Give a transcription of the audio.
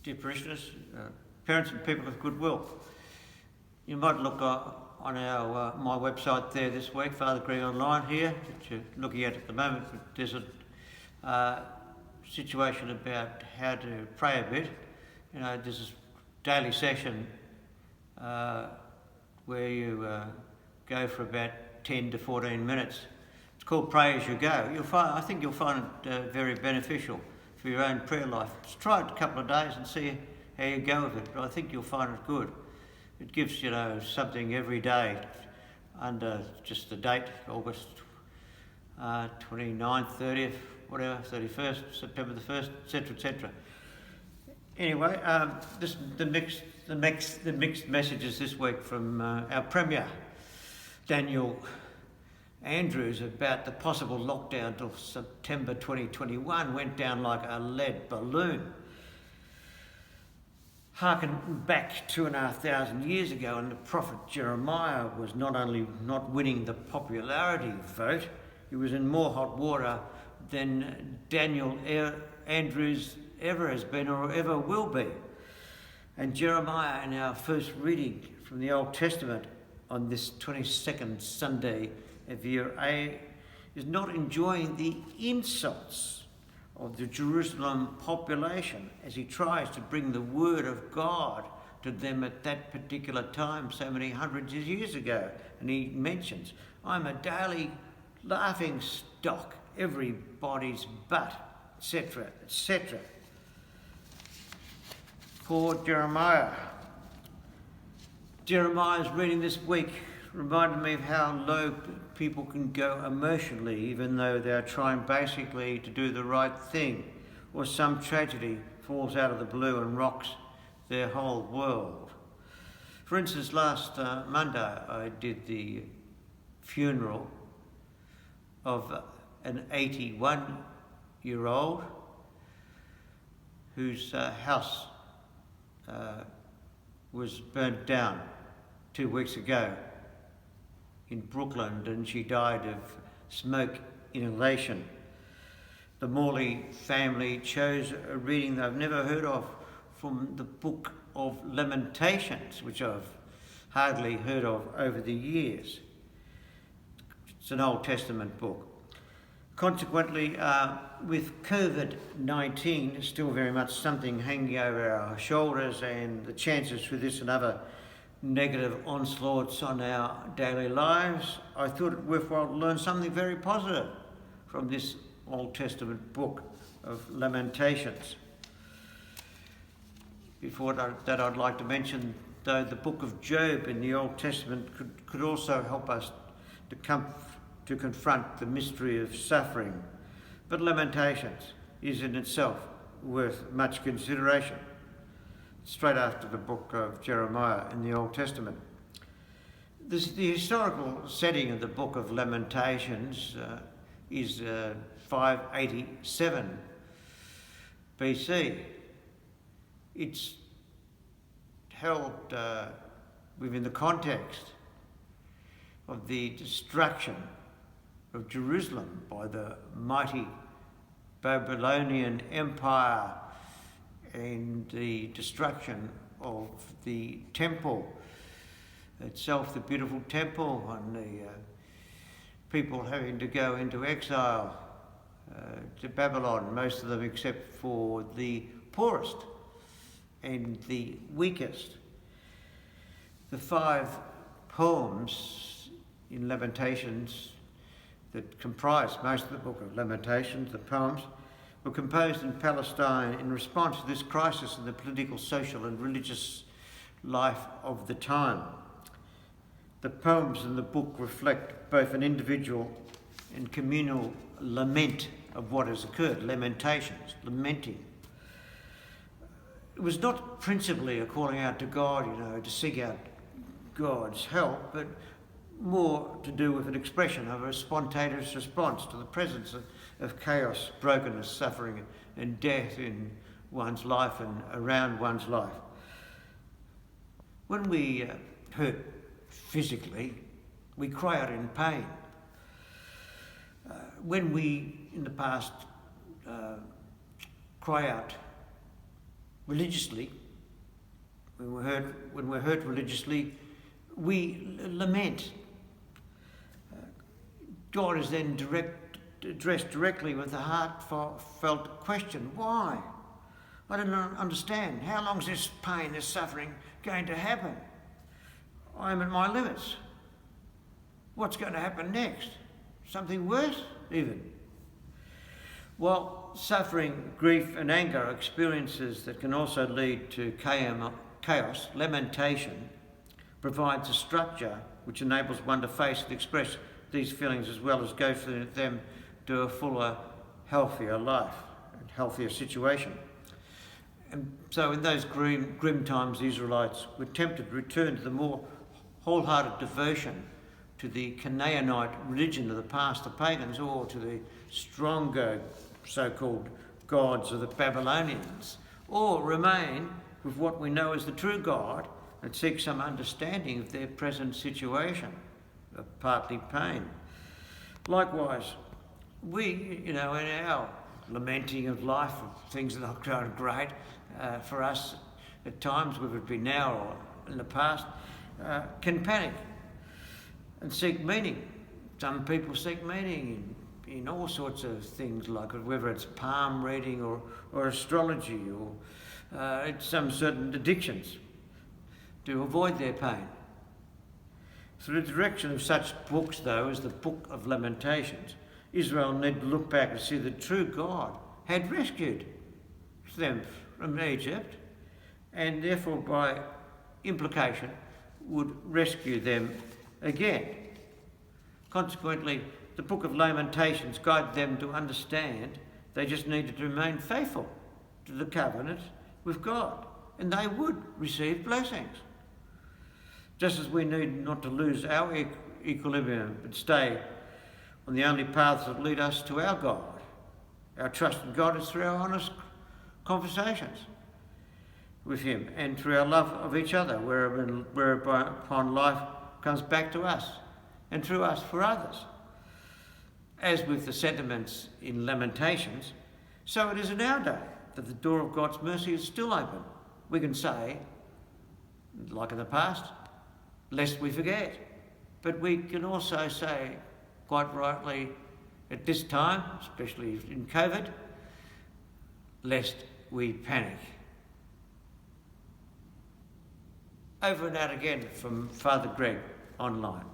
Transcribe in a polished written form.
dear parishioners, parents and people of goodwill. You might look on our my website there this week, Father Greg Online here, that you're looking at the moment. There's a situation about how to pray a bit. You know, there's this daily session where you go for about 10 to 14 minutes. It's called Pray As You Go. I think you'll find it very beneficial for your own prayer life. Just try it a couple of days and see how you go with it, but I think you'll find it good. It gives, something every day under just the date, August 29th, 30th, whatever, 31st, September the 1st, etc., etc. Anyway, the mixed messages this week from our Premier, Daniel Andrews, about the possible lockdown till September 2021 went down like a lead balloon. Harken back 2,500 years ago, and the prophet Jeremiah was not only not winning the popularity vote, he was in more hot water than Daniel Andrews ever has been or ever will be. And Jeremiah, in our first reading from the Old Testament on this 22nd Sunday of year A, is not enjoying the insults of the Jerusalem population as he tries to bring the word of God to them at that particular time, so many hundreds of years ago. And he mentions, I'm a daily laughing stock, everybody's butt, etc., etc. Poor Jeremiah. Jeremiah's reading this week reminded me of how low people can go emotionally, even though they're trying basically to do the right thing, or some tragedy falls out of the blue and rocks their whole world. For instance, last Monday I did the funeral of an 81-year-old whose house was burnt down 2 weeks ago in Brooklyn, and she died of smoke inhalation. The Morley family chose a reading they've never heard of from the Book of Lamentations, which I've hardly heard of over the years. It's an Old Testament book. Consequently, with COVID-19 still very much something hanging over our shoulders, and the chances for this and other negative onslaughts on our daily lives, I thought it worthwhile to learn something very positive from this Old Testament book of Lamentations. Before that, I'd like to mention, though, the book of Job in the Old Testament could also help us to confront the mystery of suffering. But Lamentations is in itself worth much consideration, straight after the book of Jeremiah in the Old Testament. The historical setting of the book of Lamentations is 587 BC. It's held within the context of the destruction of Jerusalem by the mighty Babylonian Empire and the destruction of the temple itself, the beautiful temple, and the people having to go into exile to Babylon, most of them except for the poorest and the weakest. The 5 poems in Lamentations that comprise most of the book of Lamentations, the poems, were composed in Palestine in response to this crisis in the political, social and religious life of the time. The poems in the book reflect both an individual and communal lament of what has occurred, lamentations, lamenting. It was not principally a calling out to God, to seek out God's help, but more to do with an expression of a spontaneous response to the presence of chaos, brokenness, suffering and death in one's life and around one's life. When we hurt physically, we cry out in pain. When we, in the past, cry out religiously, when we're hurt religiously, we lament. God is then addressed directly with the heartfelt question, why? I don't understand. How long is this pain, this suffering going to happen? I am at my limits. What's going to happen next? Something worse, even? Well, suffering, grief and anger are experiences that can also lead to chaos. Lamentation provides a structure which enables one to face and express these feelings as well as go through them to a fuller, healthier life and healthier situation. And so in those grim times, the Israelites were tempted to return to the more wholehearted devotion to the Canaanite religion of the past, the pagans, or to the stronger so-called gods of the Babylonians, or remain with what we know as the true God and seek some understanding of their present situation, partly pain. Likewise, we, in our lamenting of life, of things that are not great for us at times, whether it be now or in the past, can panic and seek meaning. Some people seek meaning in all sorts of things, like whether it's palm reading or astrology or some certain addictions to avoid their pain. Through the direction of such books, though, as the Book of Lamentations, Israel need to look back and see the true God had rescued them from Egypt, and therefore by implication would rescue them again. Consequently, the Book of Lamentations guided them to understand they just needed to remain faithful to the covenant with God, and they would receive blessings. Just as we need not to lose our equilibrium, but stay on the only paths that lead us to our God. Our trust in God is through our honest conversations with Him and through our love of each other, whereupon life comes back to us and through us for others. As with the sentiments in Lamentations, so it is in our day that the door of God's mercy is still open. We can say, like in the past, lest we forget. But we can also say, quite rightly, at this time, especially in COVID, lest we panic. Over and out again from Father Greg online.